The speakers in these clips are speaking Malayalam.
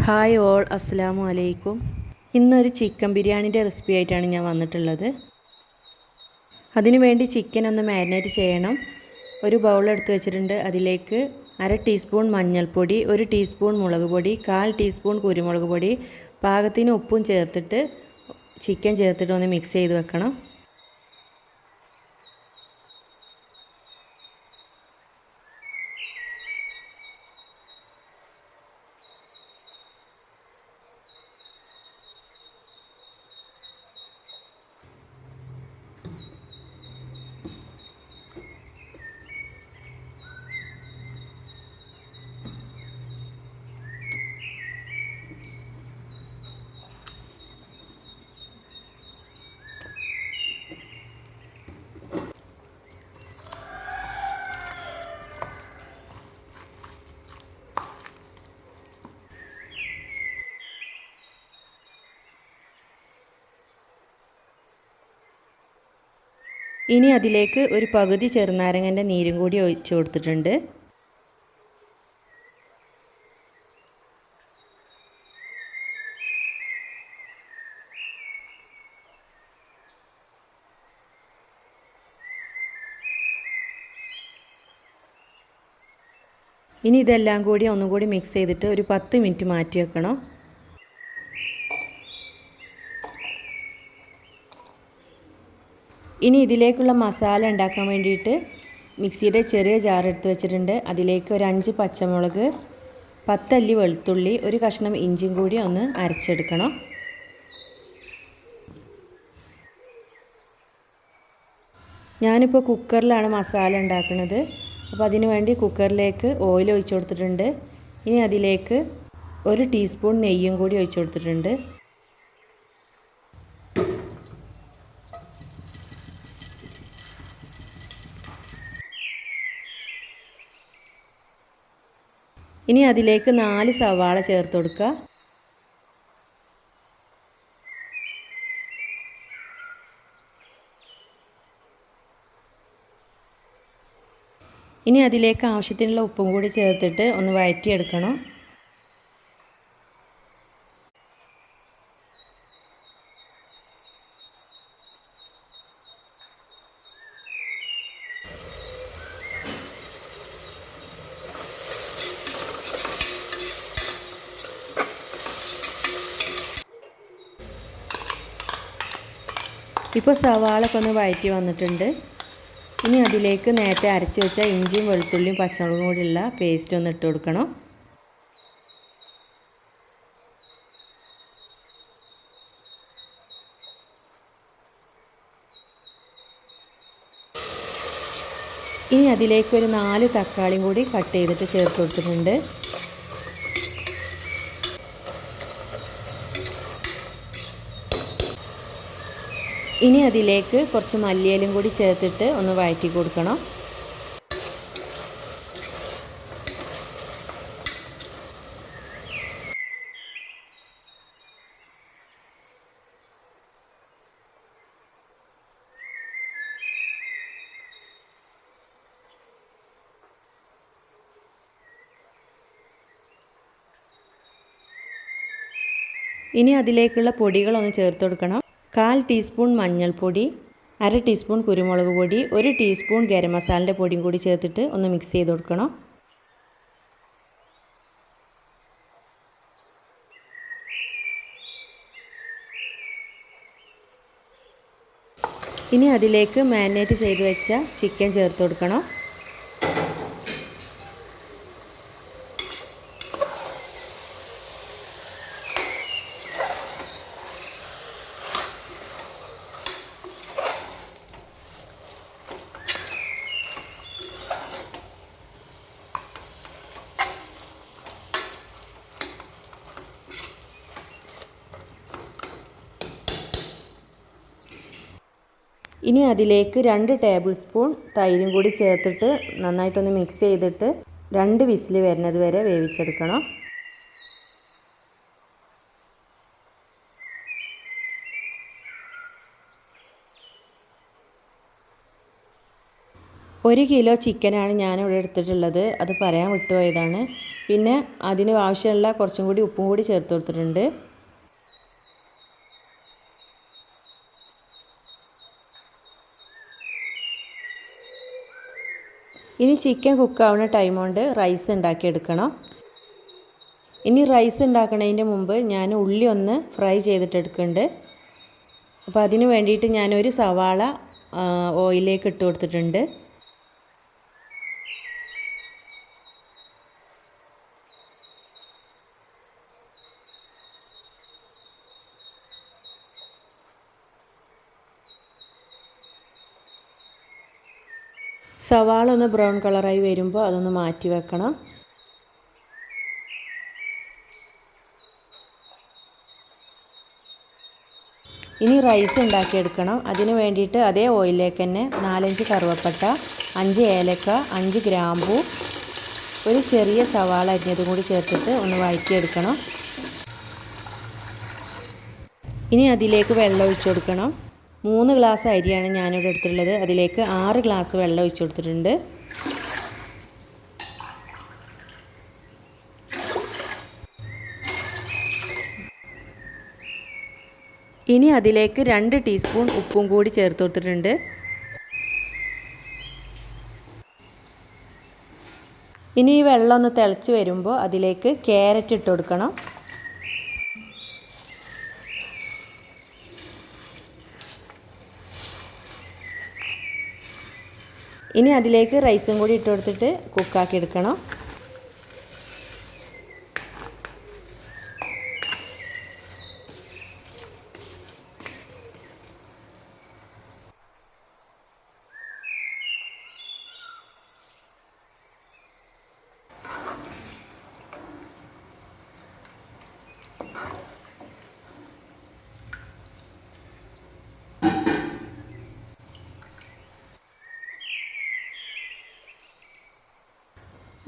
ഹായ് ഓൾ, അസ്സലാമു അലൈക്കും. ഇന്നൊരു ചിക്കൻ ബിരിയാണിൻ്റെ റെസിപ്പി ആയിട്ടാണ് ഞാൻ വന്നിട്ടുള്ളത്. അതിനുവേണ്ടി ചിക്കൻ ഒന്ന് മാരിനേറ്റ് ചെയ്യണം. ഒരു ബൗൾ എടുത്ത് വെച്ചിട്ടുണ്ട്. അതിലേക്ക് 1/2 ടീസ്പൂൺ മഞ്ഞൾപ്പൊടി, 1 ടീസ്പൂൺ മുളക് പൊടി, 1/4 ടീസ്പൂൺ കുരുമുളക് പൊടി, പാകത്തിന് ഉപ്പും ചേർത്തിട്ട് ചിക്കൻ ചേർത്തിട്ട് ഒന്ന് മിക്സ് ചെയ്ത് വെക്കണം. ഇനി അതിലേക്ക് ഒരു പകുതി ചെറുനാരങ്ങൻ്റെ നീരും കൂടി ഒഴിച്ച് കൊടുത്തിട്ടുണ്ട്. ഇനി ഇതെല്ലാം കൂടി ഒന്നുകൂടി മിക്സ് ചെയ്തിട്ട് ഒരു 10 മിനിറ്റ് മാറ്റി വെക്കണം. ഇനി ഇതിലേക്കുള്ള മസാല ഉണ്ടാക്കാൻ വേണ്ടിയിട്ട് മിക്സിയുടെ ചെറിയ ജാർ എടുത്ത് വെച്ചിട്ടുണ്ട്. അതിലേക്ക് ഒരു 5 പച്ചമുളക്, 10 അല്ലി വെളുത്തുള്ളി, ഒരു കഷ്ണം ഇഞ്ചിയും കൂടി ഒന്ന് അരച്ചെടുക്കണം. ഞാനിപ്പോൾ കുക്കറിലാണ് മസാല ഉണ്ടാക്കുന്നത്. അപ്പോൾ അതിനു വേണ്ടി കുക്കറിലേക്ക് ഓയിൽ ഒഴിച്ച് കൊടുത്തിട്ടുണ്ട്. ഇനി അതിലേക്ക് 1 ടീസ്പൂൺ നെയ്യും കൂടി ഒഴിച്ച് കൊടുത്തിട്ടുണ്ട്. ഇനി അതിലേക്ക് 4 സവാള ചേർത്ത് കൊടുക്കുക. ഇനി അതിലേക്ക് ആവശ്യത്തിനുള്ള ഉപ്പും കൂടി ചേർത്തിട്ട് ഒന്ന് വഴറ്റിയെടുക്കണം. ഇപ്പോൾ സവാളൊക്കെ ഒന്ന് വഴറ്റി വന്നിട്ടുണ്ട്. ഇനി അതിലേക്ക് നേരത്തെ അരച്ച് വെച്ച ഇഞ്ചിയും വെളുത്തുള്ളിയും പച്ചമുളകും കൂടിയുള്ള പേസ്റ്റ് ഒന്ന് ഇട്ട് കൊടുക്കണം. ഇനി അതിലേക്ക് ഒരു 4 തക്കാളിയും കൂടി കട്ട് ചെയ്തിട്ട് ചേർത്ത് കൊടുത്തിട്ടുണ്ട്. ഇനി അതിലേക്ക് കുറച്ച് മല്ലിയിലയും കൂടി ചേർത്തിട്ട് ഒന്ന് വഴറ്റി കൊടുക്കണം. ഇനി അതിലേക്കുള്ള പൊടികളൊന്ന് ചേർത്ത് കൊടുക്കണം. 1/4 ടീസ്പൂൺ മഞ്ഞൾപ്പൊടി, 1/2 ടീസ്പൂൺ കുരുമുളക് പൊടി, 1 ടീസ്പൂൺ ഗരം മസാലയുടെ പൊടിയും കൂടി ചേർത്തിട്ട് ഒന്ന് മിക്സ് ചെയ്ത് കൊടുക്കണം. ഇനി അതിലേക്ക് മാരിനേറ്റ് ചെയ്ത് വെച്ച ചിക്കൻ ചേർത്ത് കൊടുക്കണം. ഇനി അതിലേക്ക് 2 ടേബിൾ സ്പൂൺ തൈരും കൂടി ചേർത്തിട്ട് നന്നായിട്ടൊന്ന് മിക്സ് ചെയ്തിട്ട് 2 വിസിൽ വരുന്നത് വരെ വേവിച്ചെടുക്കണം. 1 കിലോ ചിക്കനാണ് ഞാനിവിടെ എടുത്തിട്ടുള്ളത്. അത് പറയാൻ വിട്ടുപോയതാണ്. പിന്നെ അതിന് ആവശ്യമുള്ള കുറച്ചും കൂടി ഉപ്പും കൂടി ചേർത്ത് കൊടുത്തിട്ടുണ്ട്. ഇനി ചിക്കൻ കുക്കാവുന്ന ടൈം കൊണ്ട് റൈസ് ഉണ്ടാക്കിയെടുക്കണം. ഇനി റൈസ് ഉണ്ടാക്കുന്നതിൻ്റെ മുമ്പ് ഞാൻ ഉള്ളി ഒന്ന് ഫ്രൈ ചെയ്തിട്ടെടുക്കുന്നുണ്ട്. അപ്പോൾ അതിന് വേണ്ടിയിട്ട് ഞാനൊരു സവാള ഓയിലേക്ക് ഇട്ട് കൊടുത്തിട്ടുണ്ട്. സവാള ഒന്ന് ബ്രൗൺ കളറായി വരുമ്പോൾ അതൊന്ന് മാറ്റി വെക്കണം. ഇനി റൈസ് ഉണ്ടാക്കിയെടുക്കണം. അതിന് വേണ്ടിയിട്ട് അതേ ഓയിലിലേക്ക് തന്നെ 4-5 കറുവപ്പട്ട, 5 ഏലക്ക, 5 ഗ്രാമ്പൂ, ഒരു ചെറിയ സവാള അരിഞ്ഞതും കൂടി ചേർത്തിട്ട് ഒന്ന് വഴറ്റിയെടുക്കണം. ഇനി അതിലേക്ക് വെള്ളം ഒഴിച്ചു കൊടുക്കണം. 3 ഗ്ലാസ് അരിയാണ് ഞാനിവിടെ എടുത്തിട്ടുള്ളത്. അതിലേക്ക് 6 ഗ്ലാസ് വെള്ളം ഒഴിച്ചു കൊടുത്തിട്ടുണ്ട്. ഇനി അതിലേക്ക് 2 ടീസ്പൂൺ ഉപ്പും കൂടി ചേർത്ത് കൊടുത്തിട്ടുണ്ട്. ഇനി ഈ വെള്ളം ഒന്ന് തിളച്ച് വരുമ്പോൾ അതിലേക്ക് ക്യാരറ്റ് ഇട്ട് കൊടുക്കണം. ഇനി അതിലേക്ക് റൈസും കൂടി ഇട്ട് കൊടുത്തിട്ട് കുക്കാക്കി എടുക്കണം.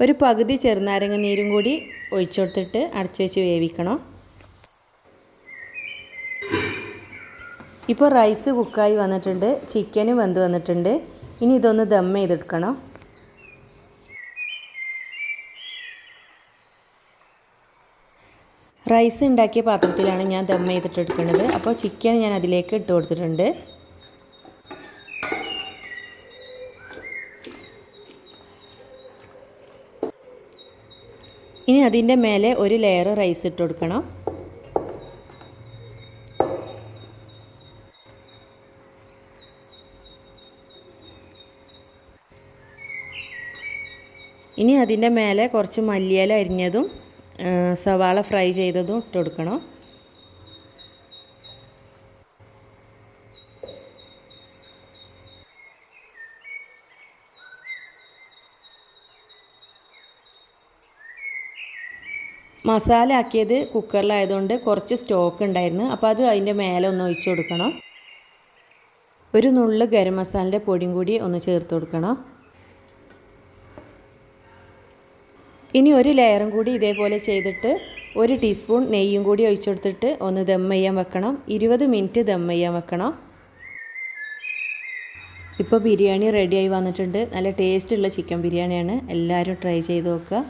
ഒരു പകുതി ചെറുനാരങ്ങ നീരും കൂടി ഒഴിച്ചു കൊടുത്തിട്ട് അടച്ചു വെച്ച് വേവിക്കണം. ഇപ്പോൾ റൈസ് കുക്കായി വന്നിട്ടുണ്ട്, ചിക്കനും വെന്ത് വന്നിട്ടുണ്ട്. ഇനി ഇതൊന്ന് ദം ചെയ്തെടുക്കണം. റൈസ് ഉണ്ടാക്കിയ പാത്രത്തിലാണ് ഞാൻ ദം ചെയ്തിട്ടെടുക്കുന്നത്. അപ്പോൾ ചിക്കൻ ഞാൻ അതിലേക്ക് ഇട്ട് കൊടുത്തിട്ടുണ്ട്. ഇനി അതിൻ്റെ മേലെ ഒരു ലെയർ റൈസ് ഇട്ട് കൊടുക്കണം. ഇനി അതിൻ്റെ മേലെ കുറച്ച് മല്ലിയില അരിഞ്ഞതും സവാള ഫ്രൈ ചെയ്തതും ഇട്ട് കൊടുക്കണം. മസാല ആക്കിയത് കുക്കറിലായതുകൊണ്ട് കുറച്ച് സ്റ്റോക്ക് ഉണ്ടായിരുന്നു. അപ്പോൾ അത് അതിൻ്റെ മേലെ ഒന്ന് ഒഴിച്ചു കൊടുക്കണം. ഒരു നുള്ള് ഗരം മസാലൻ്റെ പൊടിയും കൂടി ഒന്ന് ചേർത്ത് കൊടുക്കണം. ഇനി ഒരു ലെയറും കൂടി ഇതേപോലെ ചെയ്തിട്ട് 1 ടീസ്പൂൺ നെയ്യും കൂടി ഒഴിച്ചു കൊടുത്തിട്ട് ഒന്ന് ദം ചെയ്യാൻ വെക്കണം. 20 മിനിറ്റ് ദം ചെയ്യാൻ വെക്കണം. ഇപ്പോൾ ബിരിയാണി റെഡിയായി വന്നിട്ടുണ്ട്. നല്ല ടേസ്റ്റുള്ള ചിക്കൻ ബിരിയാണിയാണ്. എല്ലാവരും ട്രൈ ചെയ്ത് നോക്കുക.